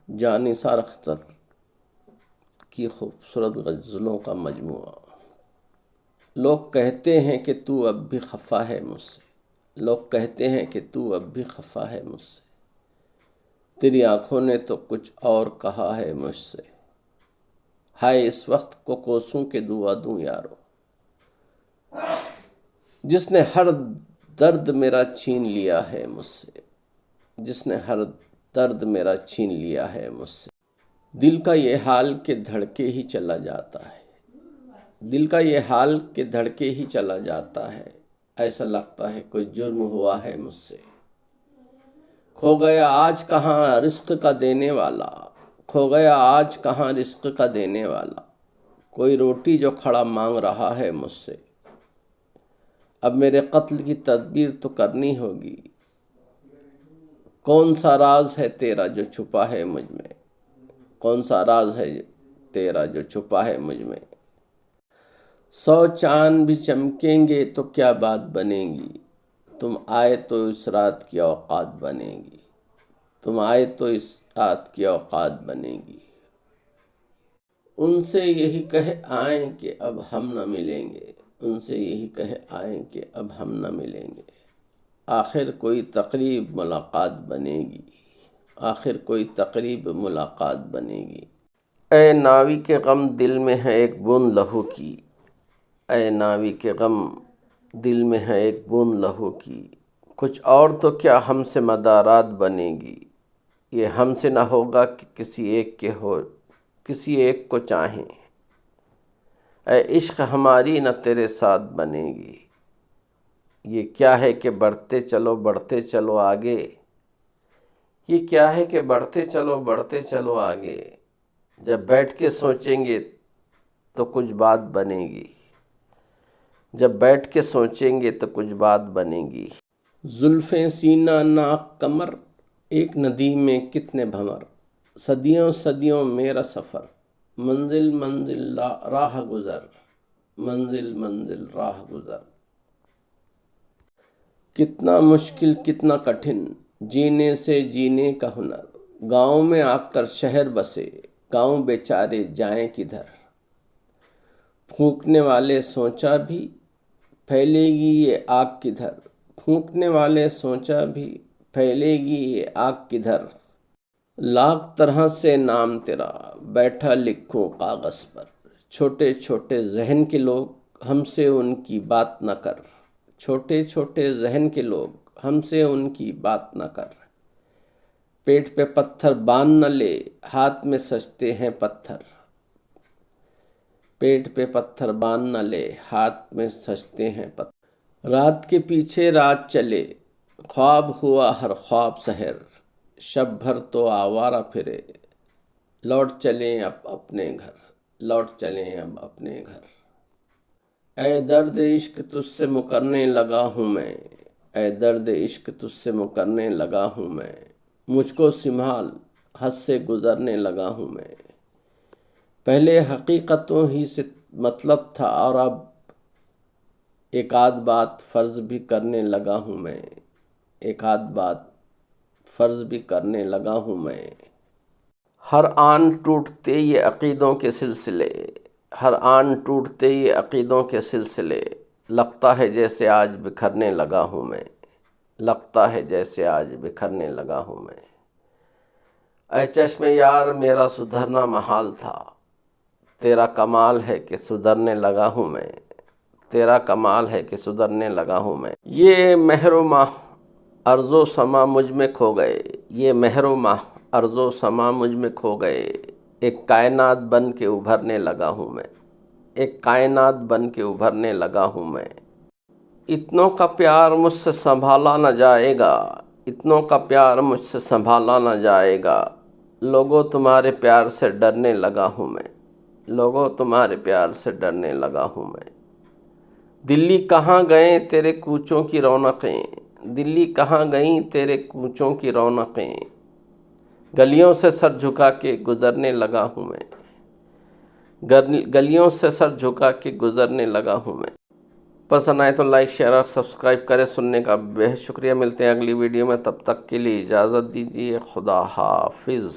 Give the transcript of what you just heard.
جانثار اختر کی خوبصورت غزلوں کا مجموعہ۔ لوگ کہتے ہیں کہ تو اب بھی خفا ہے مجھ سے، لوگ کہتے ہیں کہ تو اب بھی خفا ہے مجھ سے، تیری آنکھوں نے تو کچھ اور کہا ہے مجھ سے، ہائے اس وقت کو کوسوں کہ دعا دوں یارو، جس نے ہر درد میرا چھین لیا ہے مجھ سے، جس نے ہر درد میرا چھین لیا ہے مجھ سے۔ دل کا یہ حال کہ دھڑکے ہی چلا جاتا ہے، دل کا یہ حال کہ دھڑکے ہی چلا جاتا ہے، ایسا لگتا ہے کوئی جرم ہوا ہے مجھ سے۔ کھو گیا آج کہاں رزق کا دینے والا، کھو گیا آج کہاں رزق کا دینے والا، کوئی روٹی جو کھڑا مانگ رہا ہے مجھ سے۔ اب میرے قتل کی تدبیر تو کرنی ہوگی، کون سا راز ہے تیرا جو چھپا ہے مجھ میں، کون سا راز ہے تیرا جو چھپا ہے مجھ میں۔ 100 چاند بھی چمکیں گے تو کیا بات بنے گی، تم آئے تو اس رات کی اوقات بنے گی، تم آئے تو اس رات کی اوقات بنے گی۔ ان سے یہی کہہ آئیں کہ اب ہم نہ ملیں گے، ان سے یہی کہہ آئیں کہ اب ہم نہ ملیں گے، آخر کوئی تقریب ملاقات بنے گی، آخر کوئی تقریب ملاقات بنے گی۔ اے ناوی کے غم دل میں ہے ایک بوند لہو کی، اے ناوی کے غم دل میں ہے ایک بوند لہو کی، کچھ اور تو کیا ہم سے مدارات بنے گی، یہ ہم سے نہ ہوگا کہ کسی ایک کے ہو، کسی ایک کو چاہیں، اے عشق ہماری نہ تیرے ساتھ بنے گی۔ یہ کیا ہے کہ بڑھتے چلو آگے، یہ کیا ہے کہ بڑھتے چلو آگے، جب بیٹھ کے سوچیں گے تو کچھ بات بنے گی، جب بیٹھ کے سوچیں گے تو کچھ بات بنے گی۔ زلفیں سینہ ناک کمر ایک ندی میں کتنے بھنور، صدیوں صدیوں میرا سفر، منزل منزل راہ گزر، منزل منزل راہ گزر۔ کتنا مشکل کتنا کٹھن جینے سے جینے کا ہنر، گاؤں میں آ کر شہر بسے، گاؤں بیچارے جائیں کدھر، پھونکنے والے سوچا بھی پھیلے گی یہ آگ کدھر، پھونکنے والے سوچا بھی پھیلے گی یہ آگ کدھر، لاکھ طرح سے نام تیرا بیٹھا لکھوں کاغذ پر، چھوٹے چھوٹے ذہن کے لوگ ہم سے ان کی بات نہ کر، چھوٹے چھوٹے ذہن کے لوگ ہم سے ان کی بات نہ کر، پیٹ پہ پتھر باندھ نہ لے ہاتھ میں سجتے ہیں پتھر، پیٹ پہ پتھر باندھ نہ لے ہاتھ میں سجتے ہیں پتھر۔ رات کے پیچھے رات چلے خواب ہوا ہر خواب سحر، شب بھر تو آوارہ پھرے، لوٹ چلیں اب اپنے گھر، لوٹ چلیں اب اپنے گھر۔ اے درد عشق تجھ سے مکرنے لگا ہوں میں، اے درد عشق تجھ سے مکرنے لگا ہوں میں، مجھ کو سنبھال حد سے گزرنے لگا ہوں میں، پہلے حقیقتوں ہی سے مطلب تھا اور اب ایک آدھ بات فرض بھی کرنے لگا ہوں میں، ایک آدھ بات فرض بھی کرنے لگا ہوں میں۔ ہر آن ٹوٹتے یہ عقیدوں کے سلسلے، ہر آن ٹوٹتے یہ عقیدوں کے سلسلے، لگتا ہے جیسے آج بکھرنے لگا ہوں میں، لگتا ہے جیسے آج بکھرنے لگا ہوں میں۔ اے چشم یار میرا سدھرنا محال تھا، تیرا کمال ہے کہ سدھرنے لگا ہوں میں، تیرا کمال ہے کہ سدھرنے لگا ہوں میں۔ یہ مہر و ماہ ارض و سما مجھ میں کھو گئے، یہ مہر و ماہ ارض و سما مجھ میں کھو گئے، ایک کائنات بن کے ابھرنے لگا ہوں میں، ایک کائنات بن کے ابھرنے لگا ہوں میں۔ اتنوں کا پیار مجھ سے سنبھالا نہ جائے گا، اتنوں کا پیار مجھ سے سنبھالا نہ جائے گا، لوگوں تمہارے پیار سے ڈرنے لگا ہوں میں، لوگوں تمہارے پیار سے ڈرنے لگا ہوں میں۔ دلی کہاں گئیں تیرے کوچوں کی رونقیں، دلی کہاں گئیں تیرے کوچوں کی رونقیں، گلیوں سے سر جھکا کے گزرنے لگا ہوں میں، گلیوں سے سر جھکا کے گزرنے لگا ہوں میں۔ پسند آئے تو لائک شیئر اور سبسکرائب کریں، سننے کا بے حد شکریہ۔ ملتے ہیں اگلی ویڈیو میں، تب تک کے لیے اجازت دیجیے، خدا حافظ۔